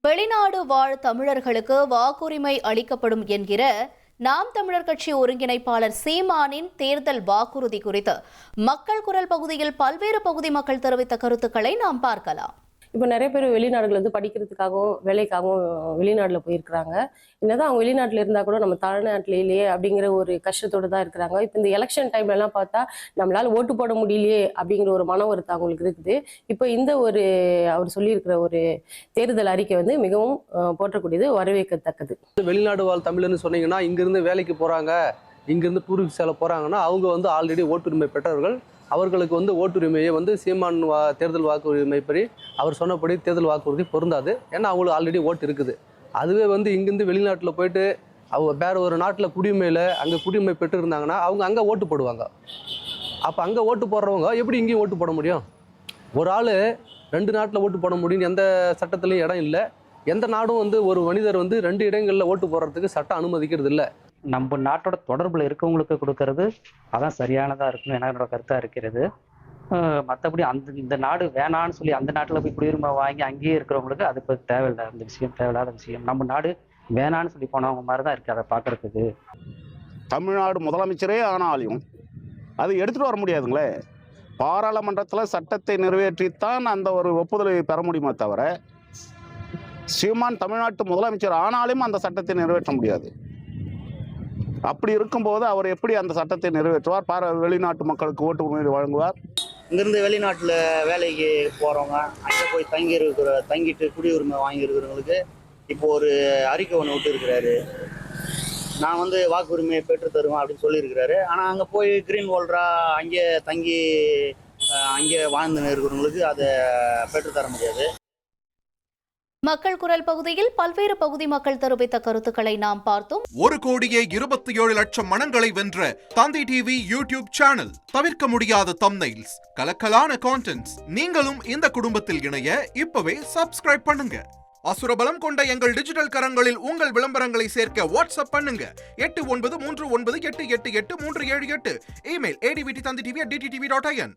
வெளிநாடு வாழ் தமிழர்களுக்கு வாக்குரிமை அளிக்கப்படும் என்கிற நாம் தமிழர் கட்சி ஒருங்கிணைப்பாளர் சீமானின் தேர்தல் வாக்குறுதி குறித்து மக்கள் குரல் பகுதியில் பல்வேறு பகுதி மக்கள் தெரிவித்த கருத்துக்களை நாம் பார்க்கலாம். இப்போ நிறைய பேர் வெளிநாடுகள் படிக்கிறதுக்காகவும் வேலைக்காகவும் வெளிநாட்டில் போயிருக்கிறாங்க. என்னதான் அவங்க வெளிநாட்டில் இருந்தால் கூட நம்ம தமிழ்நாட்டிலேயே அப்படிங்கிற ஒரு கஷ்டத்தோடு தான் இருக்கிறாங்க. இப்போ இந்த எலெக்ஷன் டைம்லலாம் பார்த்தா நம்மளால் ஓட்டு போட முடியலையே அப்படிங்கிற ஒரு மன வருத்தம் அவங்களுக்கு இருக்குது. இப்போ இந்த ஒரு அவர் சொல்லியிருக்கிற ஒரு தேர்தல் அறிக்கை மிகவும் போற்றக்கூடியது, வரவேற்கத்தக்கது. வெளிநாடு வாழ் தமிழர்னு சொன்னீங்கன்னா இங்கிருந்து வேலைக்கு போகிறாங்க, இங்கிருந்து டூரிஸ்ட் விசால போகிறாங்கன்னா அவங்க ஆல்ரெடி ஓட்டுரிமை பெற்றவர்கள். அவர்களுக்கு ஓட்டுரிமையை சீமான் தேர்தல் வாக்குரிமைப்படி அவர் சொன்னபடி தேர்தல் வாக்குறுதி பொருந்தாது. ஏன்னா அவங்களுக்கு ஆல்ரெடி ஓட்டு இருக்குது. அதுவே இங்கேருந்து வெளிநாட்டில் போயிட்டு அவங்க வேற ஒரு நாட்டில் குடியுரிமையில் அங்கே குடியுரிமை பெற்று இருந்தாங்கன்னா அவங்க அங்கே ஓட்டு போடுவாங்க. அப்போ அங்கே ஓட்டு போடுறவங்க எப்படி இங்கேயும் ஓட்டு போட முடியும்? ஒரு ஆள் 2 நாட்டில் ஓட்டு போட முடியும் எந்த சட்டத்துலையும் இடம் இல்லை. எந்த நாடும் ஒரு மனிதர் 2 இடங்களில் ஓட்டு போடுறதுக்கு சட்டம் அனுமதிக்கிறது இல்லை. நம்ம நாட்டோட தொடர்பில் இருக்கவங்களுக்கு கொடுக்கறது அதான் சரியானதாக இருக்குன்னு என்னோட கருத்தாக இருக்கிறது. மற்றபடி இந்த நாடு வேணான்னு சொல்லி அந்த நாட்டில் போய் குடியுரிமை வாங்கி அங்கேயே இருக்கிறவங்களுக்கு அது இப்போ தேவையில்லை. அந்த விஷயம் தேவையில்லாத விஷயம். நம்ம நாடு வேணான்னு சொல்லி போனவங்க மாதிரி தான் இருக்குது அதை பார்க்குறதுக்கு. தமிழ்நாடு முதலமைச்சரே ஆனாலும் அது எடுத்துகிட்டு வர முடியாதுங்களே. பாராளுமன்றத்தில் சட்டத்தை நிறைவேற்றித்தான் அந்த ஒரு ஒப்புதலை பெற முடியுமே தவிர சீமான் தமிழ்நாட்டு முதலமைச்சர் ஆனாலும் அந்த சட்டத்தை நிறைவேற்ற முடியாது. அப்படி இருக்கும்போது அவர் எப்படி அந்த சட்டத்தை நிறைவேற்றுவார்? வெளிநாட்டு மக்களுக்கு ஓட்டு உரிமை வழங்குவார். இங்கிருந்து வெளிநாட்டில் வேலைக்கு போகிறவங்க அங்கே போய் தங்கிட்டு குடியுரிமை வாங்கியிருக்கிறவங்களுக்கு இப்போ ஒரு அறிக்கை ஒன்று விட்டு இருக்கிறாரு. நான் வாக்குரிமையை பெற்று தருவேன் அப்படின்னு சொல்லியிருக்கிறாரு. ஆனால் அங்கே போய் கிரீன் ஹோல்டராக அங்கே தங்கி அங்கே வாழ்ந்துன்னு இருக்கிறவங்களுக்கு அதை பெற்றுத்தர முடியாது. மக்கள் குரல் பகுதியில் பல்வேறு பகுதி மக்கள் தெரிவித்த கருத்துக்களை நாம் பார்த்தோம். 1,27,00,000 மனங்களை வென்ற தந்தி டிவி யூடியூப் சேனல். தவிர்க்க முடியாத தம்ப்நெயில்ஸ், கலக்கலான கான்டென்ட்ஸ். நீங்களும் இந்த குடும்பத்தில் இணைய இப்பவே சப்ஸ்கிரைப் பண்ணுங்க. அசுரபலம் கொண்ட எங்கள் டிஜிட்டல் கரங்களில் உங்கள் விளம்பரங்களை சேர்க்க வாட்ஸ்அப் பண்ணுங்க. 8939888838. Email advtthanditv@dttv.in.